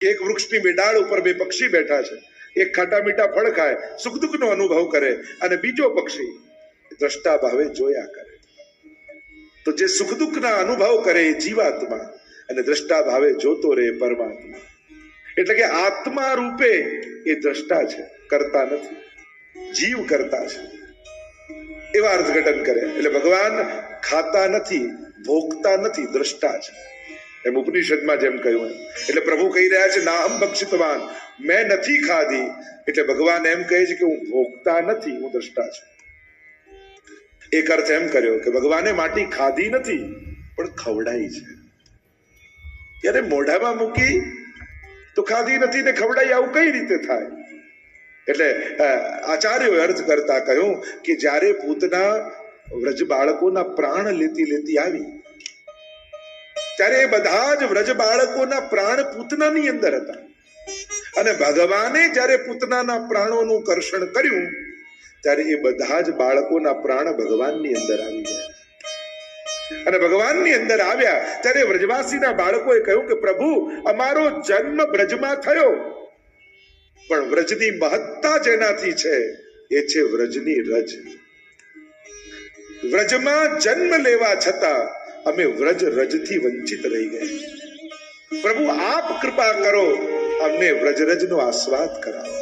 એક વૃક્ષની બેડાળ ઉપર બે પક્ષી બેઠા છે, એક ખાટા મીઠા ફળ ખાય, સુખ દુઃખનો અનુભવ કરે, અને બીજો પક્ષી દ્રષ્ટા ભાવે જોયા કરે. તો જે સુખ દુઃખના અનુભવ કરે એ જીવાત્મા, અને દ્રષ્ટા ભાવે જોતો રહે પરમાત્મા. એટલે કે આત્મા રૂપે એ દ્રષ્ટા છે, કરતા નથી. જીવ કરતા છે, એવા અર્થઘટન કરે. એટલે ભગવાન ખાતા નથી, ભોગતા નથી, દ્રષ્ટા છે. એમ ઉપનિષદમાં જેમ કહ્યું એમ. એટલે પ્રભુ કહી રહ્યા છે નાહમ ભક્ષિતવાન, મેં નથી ખાધી. એટલે ભગવાન એમ કહે છે કે હું ભોગતા નથી, હું દ્રષ્ટા છું. એક અર્થ એમ કર્યો કે ભગવાને માટી ખાધી નથી પણ ખવડાઈ છે. ત્યારે મોઢામાં મૂકી તો ખાધી નથી ને ખવડાઈ, આવું કઈ રીતે થાય? એટલે આચાર્યોએ અર્થ કરતા કહ્યું કે જ્યારે પૂતના વ્રજ બાળકોના પ્રાણ લેતી લેતી આવી, ત્યારે એ બધા જ વ્રજ બાળકોના પ્રાણ પૂતનાની અંદર હતા. અને ભગવાને જ્યારે પૂતનાના પ્રાણોનું કર્ષણ કર્યું, ત્યારે એ બધા જ બાળકોના પ્રાણ ભગવાનની અંદર આવી ગયા. અને ભગવાનની અંદર આવ્યા ત્યારે વ્રજવાસીના બાળકોએ કહ્યું કે પ્રભુ, અમારો જન્મ વ્રજમાં થયો, પણ વ્રજની મહત્તા જેનાથી છે એ છે વ્રજની રજ. વ્રજમાં જન્મ લેવા છતાં અમે વ્રજ રજથી વંચિત રહી ગયા. પ્રભુ આપ કૃપા કરો, અમને વ્રજરજનો આસ્વાદ કરાવો.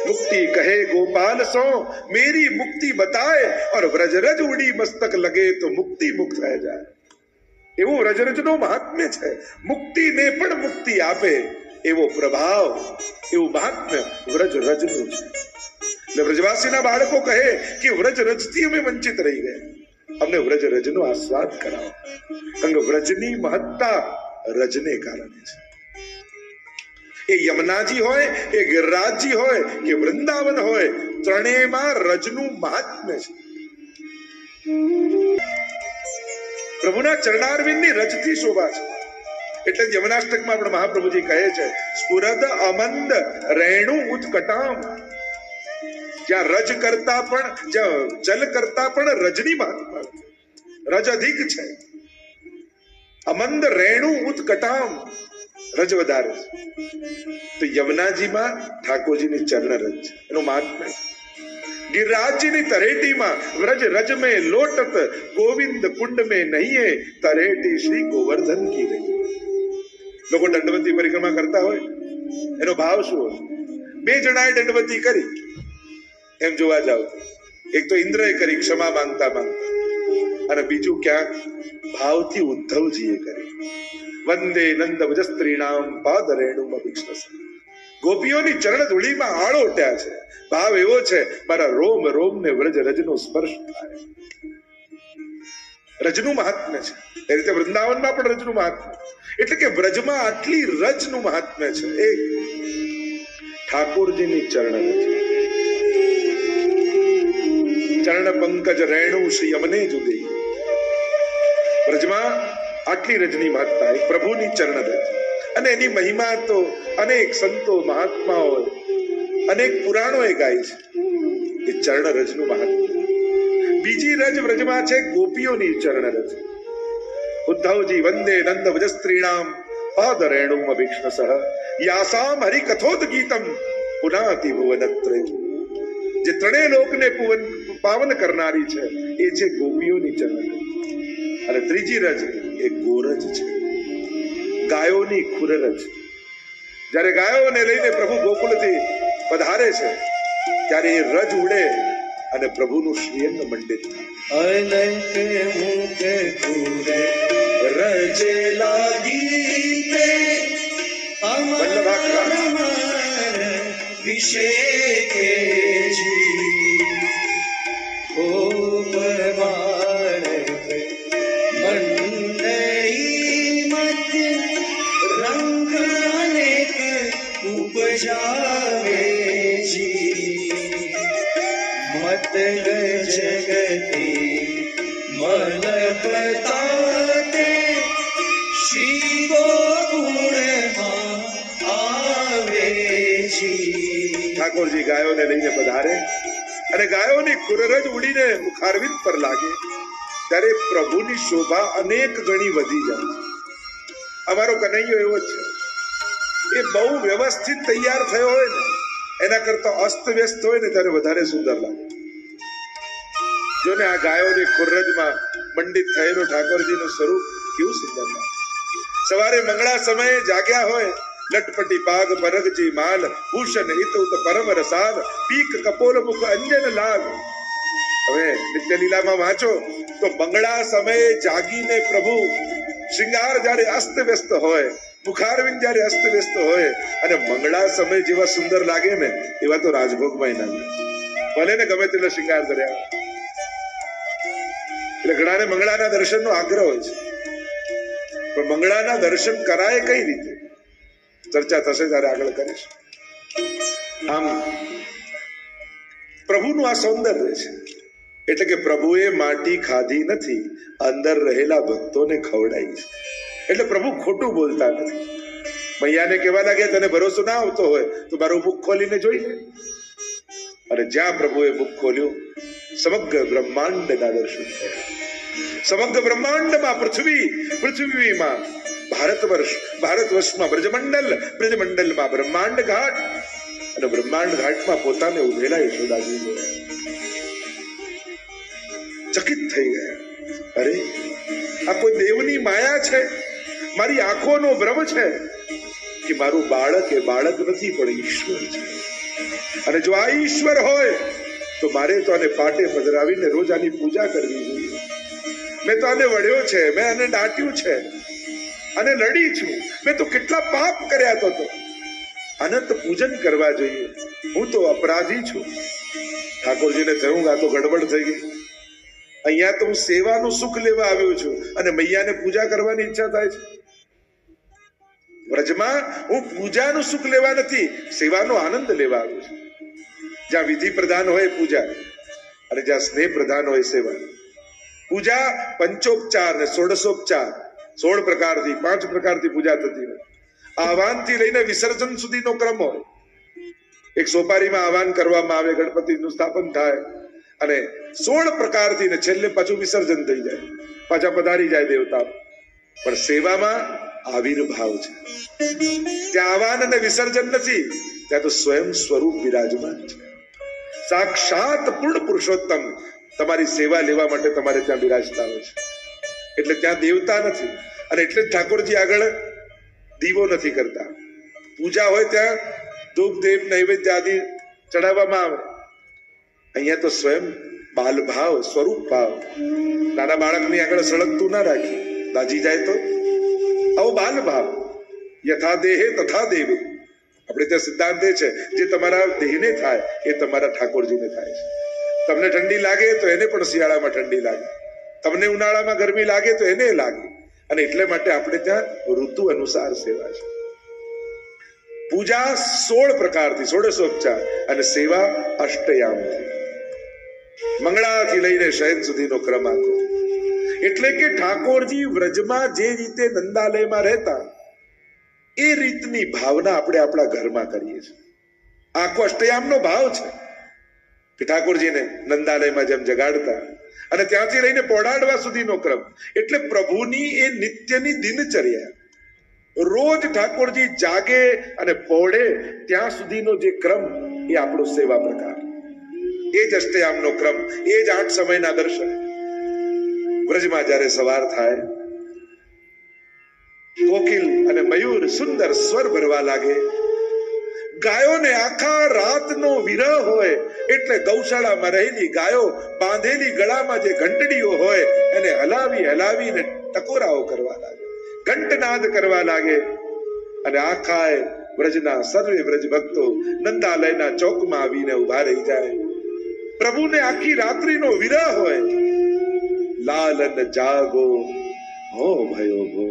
मुक्ति कहे गोपाल सो मेरी मुक्ति बताए और व्रजरज उड़ी मस्तक लगे तो मुक्ति मुक्त रह जाए. એવું વ્રજરજનો મહાત્મ્ય છે. મુક્તિને પણ મુક્તિ આપે એવો પ્રભાવ, એવું મહાત્મ્ય વ્રજરજનું છે. એટલે વ્રજવાસીના બાળકો કહે કે વ્રજરજથી અમે વંચિત રહી ગયા, અમને વ્રજરજનો આસ્વાદ કરાવો. કારણ કે વ્રજની મહત્તા રજને કારણે છે. એ યમુનાજી હોય, એ ગિરિરાજજી હોય કે વૃંદાવન હોય, ત્રણેયમાં રજનું મહાત્મ્ય છે. પ્રભુના ચરણારવિંદની રજથી શોભા છે. એટલે યમનાષ્ટકમાં પણ મહાપ્રભુજી કહે છે સ્ફુરદ અમંદ રેણુ ઉત્કટામ. જ્યાં રજ કરતા પણ, જ્યાં જલ કરતા પણ રજની મહાત્મા, રજ અધિક છે. અમંદ રેણુ ઉત્કટામ, રજ વધારે છે. તો યમુનાજીમાં ઠાકોરજીની ચરણ રજ છે, એનું મહાત્મ્ય. गिरिराजनी तरेटी में व्रज रज में लोटत गोविंद कुंड में नहीं तरेटी श्री गोवर्धन की रही. लोग दंडवती परिक्रमा करता हो, एनो भाव शू हो? बे जणाए दंडवती करी एम जोवा जाओ, एक तो इंद्रए करी क्षमा मांगता मांगता, અને બીજું ક્યાંક ભાવથી ઉદ્ધવજીએ કરી. વંદે નંદ વજસ્ત્રીણામ પાદ રેણુમ અભિષ્ણસ. ગોપીઓની ચરણ ધૂળીમાં આળોટ્યા છે. ભાવ એવો છે મારા રોમ રોમ ને વ્રજ રજનો સ્પર્શ થાય. રજનું મહાત્મ્ય છે. એ રીતે વૃંદાવનમાં પણ રજનું મહાત્મ્ય. એટલે કે વ્રજમાં આટલી રજનું મહાત્મ્ય છે. એક ઠાકોરજીની ચરણ રજ, ચરણ પંકજ રેણુ શ્રી યમને જુદી. વ્રજમાં આટલી રજની મહત્તા, એક પ્રભુની ચરણ રજ. અને એની મહિમા તો અનેક સંતો મહાત્માઓ, અનેક પુરાણોએ ગાય છે. એ ચરણ રજનું મહાત્મ્ય. બીજી રજ વ્રજમાં છે ગોપીઓની ચરણ રજ. ઉદ્ધવજી વંદે નંદ વજસ્ત્રીણામ પાદ રેણુમ અભિષ્ણસઃ યાસામ હરિકથોદ ગીતમ પુનાતિ ભુવનત્રય. જે ત્રણેય લોકને પાવન કરનારી છે એ છે ગોપીઓની ચરણ રજ. અને ત્રીજી રજ એ ગોરજ છે, ગાયોની ખુરરજ. જ્યારે ગાયોને લઈને પ્રભુ ગોકુળથી પધારે છે ત્યારે એ રજ ઉડે અને પ્રભુનું શ્રીઅંગ મંડિત થાય. રજ લાગી તે વિશે मत जगती मन बताते श्री गोकुळમાં આવે જી. ઠાકોરજી ગાયોને લઈને પધારે અને ગાયોની ખુરરજ ઉડીને મુખારવિંદ પર લાગે ત્યારે પ્રભુની શોભા અનેક ગણી વધી જાય છે. અમારો કનૈયો એવો જ છે. એ બહુ વ્યવસ્થિત તૈયાર થયો હોય ને એના કરતા અસ્ત વ્યસ્ત હોય ને ત્યારે વધારે સુંદર લાગે. જો ને આ ગાયોની ખુરજમાં મંડિત થયેલો ઠાકોરજીનું સ્વરૂપ કેવું સુંદર લાગે. સવારે મંગળા સમયે જાગ્યા હોય, લટપટી પાગ પરગજી માલ ભૂષણ હિત ઉત પરમ રસાલ પીક કપોલ મુખ અંજન લાલ. હવે નિત્ય લીલામાં વાંચો તો મંગળા સમયે જાગીને પ્રભુ શૃંગાર જયારે અસ્ત વ્યસ્ત હોય, મુખારવિંદ જયારે અસ્ત વ્યસ્ત હોય અને મંગળા સમય જેવા સુંદર લાગે ને એવા તો રાજભોગમાં ના લાગે. ભલે ને ગમે તેટલો શૃંગાર કર્યા. એટલે ઘણાને મંગળાના દર્શનનો આગ્રહ હોય છે, પણ મંગળાના દર્શન કરાય કઈ રીતે ચર્ચા થશે ત્યારે આગળ કરીશ. આમ પ્રભુનું આ સૌંદર્ય છે. એટલે કે પ્રભુએ માટી ખાધી નથી, અંદર રહેલા ભક્તોને ખવડાવી છે. એટલે પ્રભુ ખોટું બોલતા નથી. મૈયાને કહેવા લાગ્યા તને ભરોસો ના આવતો હોય તો મારું મુખ ખોલીને જોઈ લે. અને જ્યાં પ્રભુએ મુખ ખોલ્યું સમગ્ર બ્રહ્માંડના દર્શન થયા. સમગ્ર બ્રહ્માંડમાં પૃથ્વીમાં ભારતવર્ષમાં બ્રજમંડલમાં બ્રહ્માંડ ઘાટ અને બ્રહ્માંડ ઘાટમાં પોતાને ઉભેલા યશોદાજી જોયા. ચકિત થઈ ગયા. અરે આ કોઈ દેવની માયા છે, મારી આંખોનો ભ્રમ છે કે મારું બાળક એ બાળક નથી પણ ઈશ્વર છે. અને જો આ ઈશ્વર હોય તો મારે તો આને પાટે પધરાવીને રોજ આની પૂજા કરવી જોઈએ. મેં તો આને વળ્યો છે, મેં આને દાટ્યું છે, અને લડી છું, મેં તો કેટલા પાપ કર્યા તો અનંત પૂજન કરવા જોઈએ. હું તો અપરાધી છું. ઠાકોરજીને થયું આ તો ગડબડ થઈ ગઈ. અહીંયા તો હું સેવાનું સુખ લેવા આવ્યો છું અને મૈયાને પૂજા કરવાની ઈચ્છા થાય છે. વ્રજમાં હું પૂજાનું સુખ લેવા નથી, સેવાનો આનંદ લેવા આવ્યો છું. જ્યાં વિધિ પ્રધાન હોય પૂજા અને જ્યાં સ્નેહ પ્રધાન હોય સેવા. પૂજા પંચોપચાર ને ષોડશોપચાર 16 પ્રકારથી 5 પ્રકારથી પૂજા થતી હોય. આહવાનથી લઈને વિસર્જન સુધીનો ક્રમ હોય. એક સોપારીમાં આહવાન કરવામાં આવે, ગણપતિનું સ્થાપન થાય અને 16 પ્રકારથી ને છેલ્લે પાછું વિસર્જન થઈ જાય, પાછા પધારી જાય દેવતા. પણ સેવામાં આવિર્ભાવ છે. ત્યાં આહવાન અને વિસર્જન નથી, ત્યાં તો સ્વયં સ્વરૂપ વિરાજમાન છે. સાક્ષાત પૂર્ણ પુરુષોત્તમ તમારી સેવા લેવા માટે તમારે ત્યાં બિરાજતા હોય છે. એટલે ત્યાં દેવતા નથી. અને એટલે જ ઠાકોરજી આગળ દીવો નથી કરતા. પૂજા હોય ત્યાં ધૂપ દેવ નૈવેદ્ય આદિ ચડાવવામાં આવે. અહીંયા તો સ્વયં બાલ ભાવ, સ્વરૂપ ભાવ. નાના બાળકની આગળ સળગતું ના રાખી, દાજી જાય તો આવો બાલ ભાવ. યથા દેહે તથા દેવે. આપણે ત્યાં સિદ્ધાંત એ છે જે તમારા દેહને થાય એ તમારા ઠાકોરજીને થાય છે. તમને ઠંડી લાગે તો એને પણ શિયાળામાં ઠંડી લાગે, તમને ઉનાળામાં ગરમી લાગે તો એને લાગે. અને એટલે માટે આપણે ત્યાં ઋતુ અનુસાર સેવા છે. પૂજા 16 પ્રકારથી ષોડશોપચાર અને સેવા અષ્ટયામથી. મંગળાથી લઈને શયન સુધીનો ક્રમ આખો. એટલે કે ઠાકોરજી વ્રજમાં જે રીતે નંદાલયમાં રહેતા એ રીતની ભાવના આપણે આપણા ઘરમાં કરીએ છીએ. આખો અષ્ટયામનો ભાવ છે કે ઠાકોરજીને નંદાલયમાં જેમ જગાડતા અને ત્યાંથી લઈને પોડાડવા સુધીનો ક્રમ. એટલે પ્રભુની એ નિત્યની દિનચર્યા. રોજ ઠાકોરજી જાગે અને પોડે ત્યાં સુધીનો જે ક્રમ એ આપણો સેવા પ્રકાર. એ જ અષ્ટયામનો ક્રમ, એ જ 8 સમયના દર્શન. વ્રજમાં જ્યારે સવાર થાય, કોકિલ અને મયુર સુંદર સ્વર ભરવા લાગે. ગાયોને આખા રાતનો વિરહ હોય એટલે ગૌશાળામાં રહેલી ગાયો બાંધેલી ગળામાં જે ઘંટડીઓ હોય એને હલાવીને ટકોરાઓ કરવા લાગે, ઘંટનાદ કરવા લાગે. અને આખા વ્રજના સર્વે વ્રજ ભક્તો નંદાલયના ચોકમાં આવીને ઉભા રહી જાય. પ્રભુને આખી રાત્રિનો વિરહ હોય. લાલન જાગો હો ભયો ભો,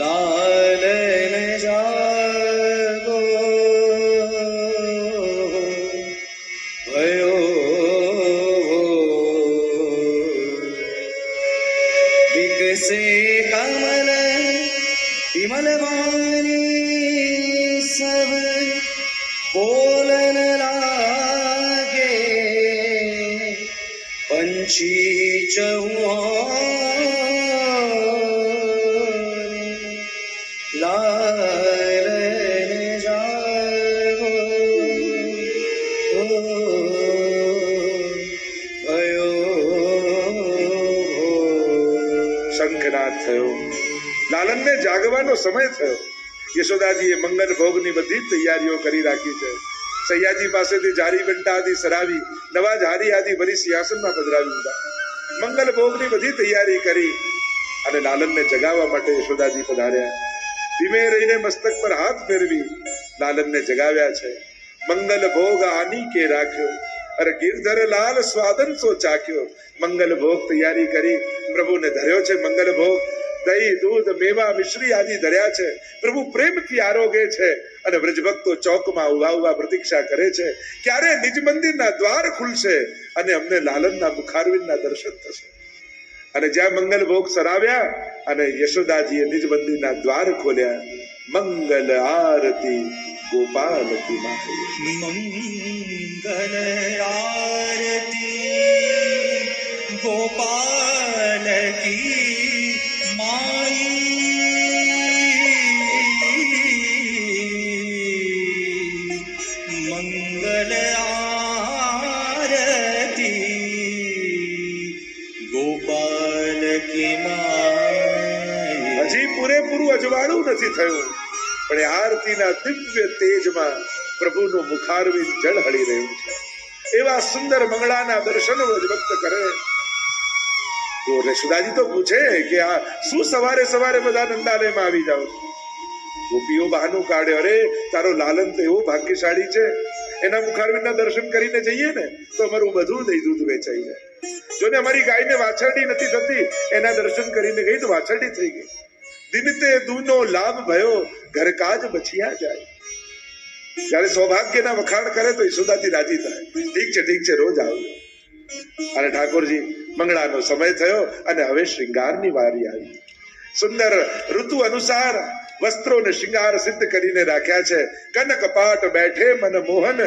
લાલન જાગો ભયો ભો, વિકસે કમલ વિમલ વાણી સબ બોલન લાગે. પંછી ચૌહાણ લાલ લાલનને જાગવાનો સમય થયો. યશોદાજીએ મંગલ ભોગની બધી તૈયારીઓ કરી રાખી છે. સૈયાજી પાસેથી જારી બંટા આદિ સરાવી, નવા જારી આદિ ભરી સિંહાસનમાં પધરાવી દીધા. મંગલ ભોગની બધી તૈયારી કરી અને લાલનને જગાવવા માટે યશોદાજી પધાર્યા. ધીમે રહીને મસ્તક પર હાથ ફેરવી લાલનને જગાવ્યા છે. મંગલ ભોગ આની કે રાખ્યો, અરે ગિરધર લાલ સ્વાદન સો ચાખ્યો. મંગલ ભોગ તૈયારી કરી પ્રભુને ધર્યો છે. મંગલ ભોગ દહીં, દૂધ, મેવા, મિશ્રી આદિ ધર્યા છે. પ્રભુ પ્રેમથી આરોગે છે અને વ્રજભક્તો ચોકમાં ઉભા ઉભા પ્રતીક્ષા કરે છે ક્યારે નિજ મંદિરના દ્વાર ખુલશે અને અમને લાલનના મુખારવિંદના દર્શન થશે. અને જ્યાં મંગલ ભોગ સરાવ્યા અને યશોદાજીએ નિજ મંદિરના દ્વાર ખોલ્યા. મંગલ આરતી ગોપાલ કી માહી. મંગલ આરતી ગોપાલ કી મંગલ આરતી ગોપાલ કી માય. હજી પૂરેપૂરું અજવાળું નથી થયું પણ એ આરતીના દિવ્ય તેજમાં પ્રભુનું મુખારવિંદ ઝળહળી રહ્યું છે. એવા સુંદર મંગળાના દર્શનો વ્રજભક્ત કરે. તો યશોદાજી તો પૂછે કે આ શું સવારે સવારે બધા નંદાલયમાં આવી જાવ છો? ગોપીઓ બહાનું કાઢે, અરે તારો લાલન તો એવો ભાગ્યશાળી છે, એના મુખારવિંદના દર્શન કરીને જઈએ ને તો અમારું બધું દહીં દૂધ વેચાઈ જાય. જો ને અમારી ગાયને વાછરડી નથી થતી, એના દર્શન કરીને ગઈ તો વાછરડી થઈ ગઈ. દિનતે દૂનો લાભ ભયો, ઘર કાજ બચિયા જાય. જયારે સૌભાગ્યના વખાણ કરે તો યશોદાજી રાજી થાય. ઠીક છે રોજ આવજો. અને ઠાકોરજી મંગળાનો સમય થયો અને હવે શ્રૃંગારની વારી આવી. સુંદર ઋતુ અનુસાર વસ્ત્રોને શૃંગાર સિદ્ધ કરીને રાખ્યા છે. કન કપાટ બેઠે મન મોહન,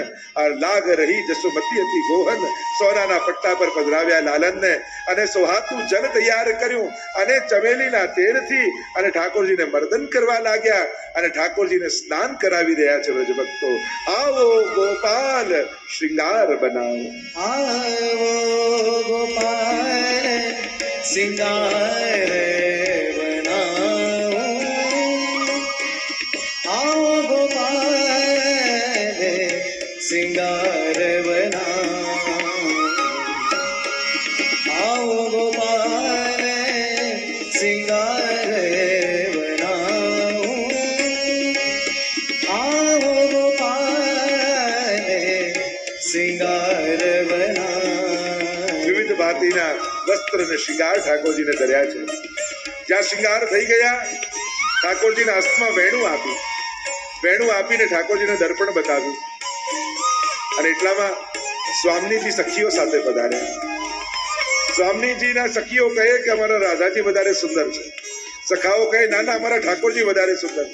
લાગ રહી જસુમતી હતી ગોહન. સોનાના પટ્ટા પર પધરાવ્યા લાલનને અને સોહાતું જલ તૈયાર કર્યું અને ચમેલીના તેલથી અને ઠાકોરજીને મર્દન કરવા લાગ્યા અને ઠાકોરજીને સ્નાન કરાવી રહ્યા છે. વ્રજભક્તો આવો ગોપાલ શૃંગાર બનાવો. આવો ગોપાલ સિંગાર सिंगार बना, आओ गोपाल सिंगार बनाओ, आओ गोपाल सिंगार बना. વિવિધ ભાતીના વસ્ત્ર અને શૃંગાર ઠાકોરજીને ધર્યા છે. જ્યાં શૃંગાર થઈ ગયા ઠાકોરજીના હસ્તમાં વેણું આપ્યું. વેણું આપીને ઠાકોરજીને દર્પણ બતાવ્યું અને એટલામાં સ્વામીજી સખીઓ સાથે પધાર્યા. સ્વામીજીના સખીઓ કહે કે અમારા રાધાજી વધારે સુંદર છે. સખાઓ કહે ના ના અમારા ઠાકોરજી વધારે સુંદર છે.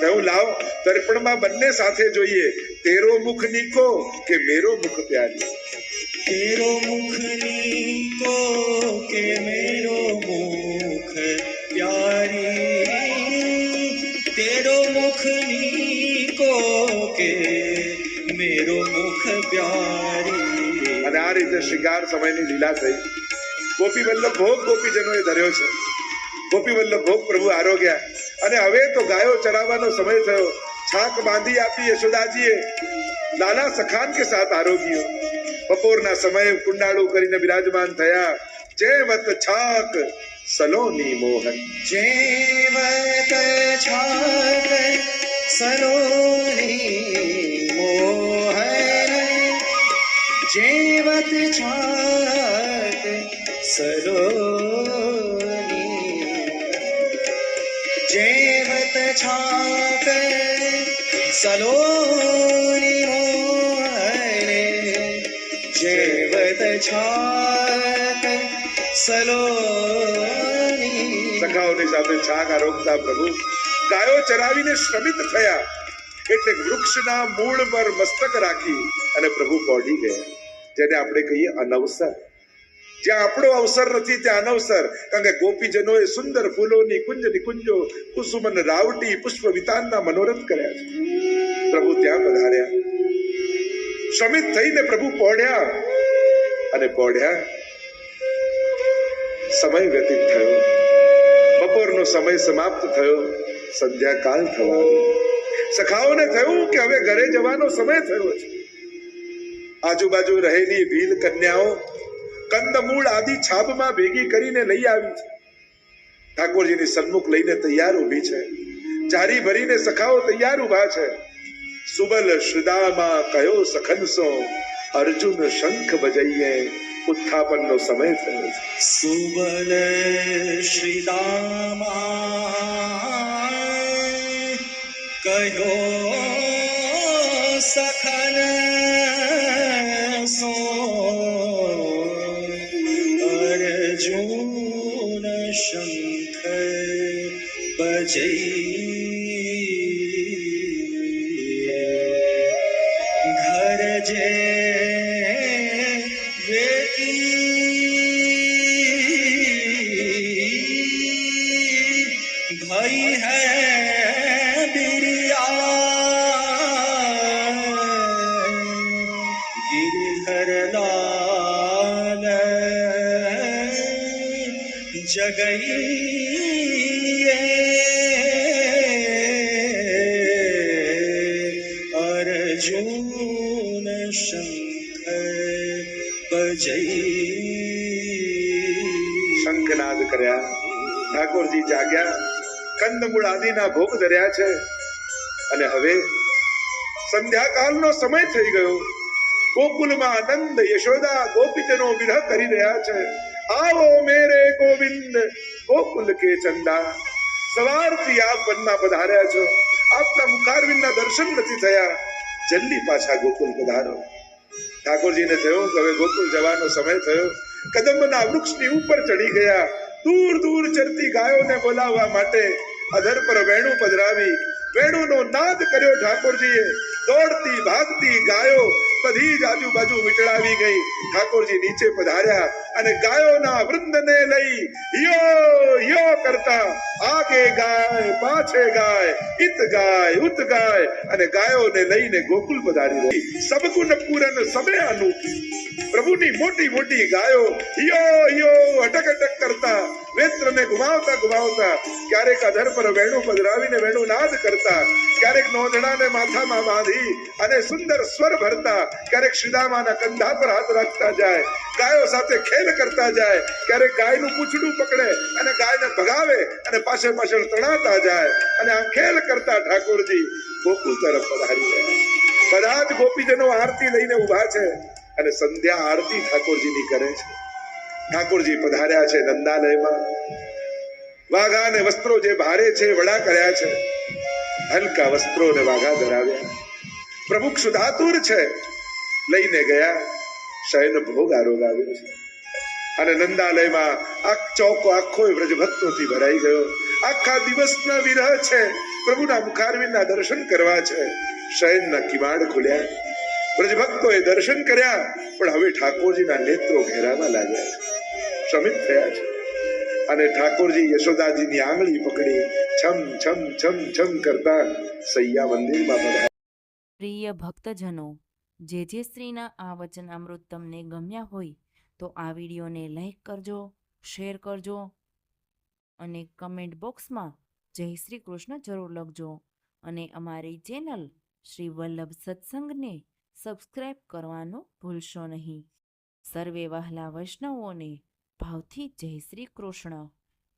કહ્યું લાવ દર્પણમાં બંને સાથે જોઈએ. તેરો મુખ નીકો કે મેરો મુખ પ્યારી. तेरो मुख नीको के मेरो मुख प्यारी, तेरो मुख नीको के मेरो મુખ પ્યારી. અને આ રીતે શૃંગાર સમયની લીલા થઈ. ગોપી વલ્લભ ભોગ ગોપીજનોએ ધર્યો છે. ગોપી વલ્લભ ભોગ પ્રભુ આરોગ્યા અને હવે તો ગાયો ચરાવવાનો સમય થયો. છાક બાંધી આપી યશોદાજીએ. લાલા સખાન કે સાથ આરોગ્યો. બપોરના સમયે કુંડાળું કરીને બિરાજમાન થયા. જેવત છાક સલોની મોહન, જેવત છાક સલોની મોહન, જેવત છાક સલોની, જેવત છાક સલોની મોહન, જેવત છાક સલોની. સખાઓની સાથે છાક આરોગતા પ્રભુ ગાયો ચરાવીને શ્રમિત થયા. એટલે વૃક્ષના મૂળ પર મસ્તક રાખી અને પ્રભુ પહોંચી ગયા. જેને આપણે કહીએ અનવસર. જ્યાં આપણો અવસર નથી ત્યાં અનવસર. કારણ કે ગોપીજનોએ સુંદર ફૂલોની કુંજ નિકુંજો કુસુમન રાવટી પુષ્પ વિતાનના મનોરથ કર્યા છે. પ્રભુ ત્યાં પધાર્યા. શ્રમિત થઈને પ્રભુ પહોંચ્યા અને પહોંચ્યા સમય વ્યતીત થયો. બપોરનો ઉત્સવનો સમય સમાપ્ત થયો, સંધ્યાકાળ થવા આવ્યો. સખાઓને થયું કે હવે ઘરે જવાનો સમય થયો છે. આજુબાજુ રહેલી ભીલ કન્યાઓ કંદમૂળ આદિ છાબમાં ભેગી કરીને લઈ આવી છે. ઠાકોરજીની સન્મુખ લઈને તૈયાર ઊભી છે. જારી ભરીને સખાઓ તૈયાર ઊભા છે. સુબલ શ્રીદામા કયો સખનસો, અર્જુન શંખ બજાઈએ, ઉત્થાપનનો સમય થયો છે. સુબલ શ્રીદામા કયો સખન સો, અર્જુન શંખ બજઈએ, ઘર જે भाई है बिरिया गिरधर लाल जगइए, अर्जुन शंख बजइए. શંખનાદ કર્યા. ઠાકોરજી જાગ્યા, કંદમૂળ આદિના ભોગ ધર્યા છે અને હવે સંધ્યાકાળનો સમય થઈ ગયો. ગોકુલમાં આનંદ યશોદા ગોપીજનો વિરહ કરી રહ્યા છે. આવો મેરે ગોવિંદ ગોકુલ કે ચંદા, સવારથી આપ વનમાં પધાર્યા છો, આપના મુખારવિંદના દર્શન નથી થયા, જલ્દી પાછા ગોકુલ પધારો. ઠાકોરજીને થયું કે હવે ગોકુલ જવાનો સમય થયો. કદંબના વૃક્ષની ઉપર ચડી ગયા. દૂર દૂર ચરતી ગાયોને બોલાવવા માટે અધર પર વેણુ પધરાવી વેણુનો નાદ કર્યો. ઠાકોરજીએ દોડતી ભાગતી ગાયો બધી જ આજુબાજુ વીટળાવી ગઈ. ઠાકોરજી નીચે પધાર્યા અને ગાયોના વૃંદને લઈ યો યો કરતા આગે ગાય પાછે ગાય, ઇત ગાય ઉત ગાય અને ગાયોને લઈને ગોકુલ પધારી રહી. સબગુણ પૂરન સબે અનૂઠી, પ્રભુની મોટી મોટી ગાયો યો યો અટક અટક કરતા વેત્રને ઘુમાવતા ઘુમાવતા ક્યારેક અધર પર વેણુ પધરાવીને વેણુ નાદ કરતા, ક્યારેક નોંધણાને માથામાં બાંધી અને સુંદર સ્વર ભરતા, ક્યારેક શ્રીદામાના કંધા પર હાથ રાખતા જાય, ગાયો સાથે ખેલ કરતા જાય, ક્યારેક ગાયનું પૂંછડું પકડે અને ગાયને ભગાવે અને પાછળ પાછળ તણાતા જાય અને આ ખેલ કરતા ઠાકોરજી ગોકુલ તરફ પધારી રહ્યા. બધા જ ગોપીજનો આરતી લઈને ઉભા છે અને સંધ્યા આરતી ઠાકોરજીની કરે છે. ઠાકોરજી પધાર્યા છે નંદાલયમાં. વાઘા અને વસ્ત્રો જે ભારે છે વડા કર્યા છે, હલકા વસ્ત્રો ને વાઘા ધરાવ્યા. પ્રભુ ક્ષુધાતુર છે, લઈને ગયા. શયન ભોગ આરોગાવ્યો છે અને નંદાલયમાં આ ચોકો આખો વ્રજ ભક્તોથી ભરાઈ ગયો. આખા દિવસના વિરહ છે, પ્રભુના મુખારવિંદના દર્શન કરવા છે. શયનના કિવાડ ખુલ્યા, વ્રજભક્તોએ દર્શન કર્યા, પણ હવે ઠાકોરજીના નેત્રો ઘેરાવા લાગ્યા છે, શમિત થયા છે અને ઠાકોરજી યશોદાજીની આંગળી પકડી છમ છમ છમ છમ કરતા સૈયા મંદિરમાં પધાર્યા. પ્રિય ભક્તજનો, જે શ્રીના આ વચનામૃત તમને ગમ્યા હોય તો આ વિડીયોને લાઈક કરજો, શેર કરજો અને કમેન્ટ બોક્સમાં જય શ્રી કૃષ્ણ જરૂર લખજો અને અમારી ચેનલ શ્રી વલ્લભ સત્સંગને સબસ્ક્રાઈબ કરવાનું ભૂલશો નહીં. સર્વે વહાલા વૈષ્ણવોને ભાવથી જય શ્રી કૃષ્ણ.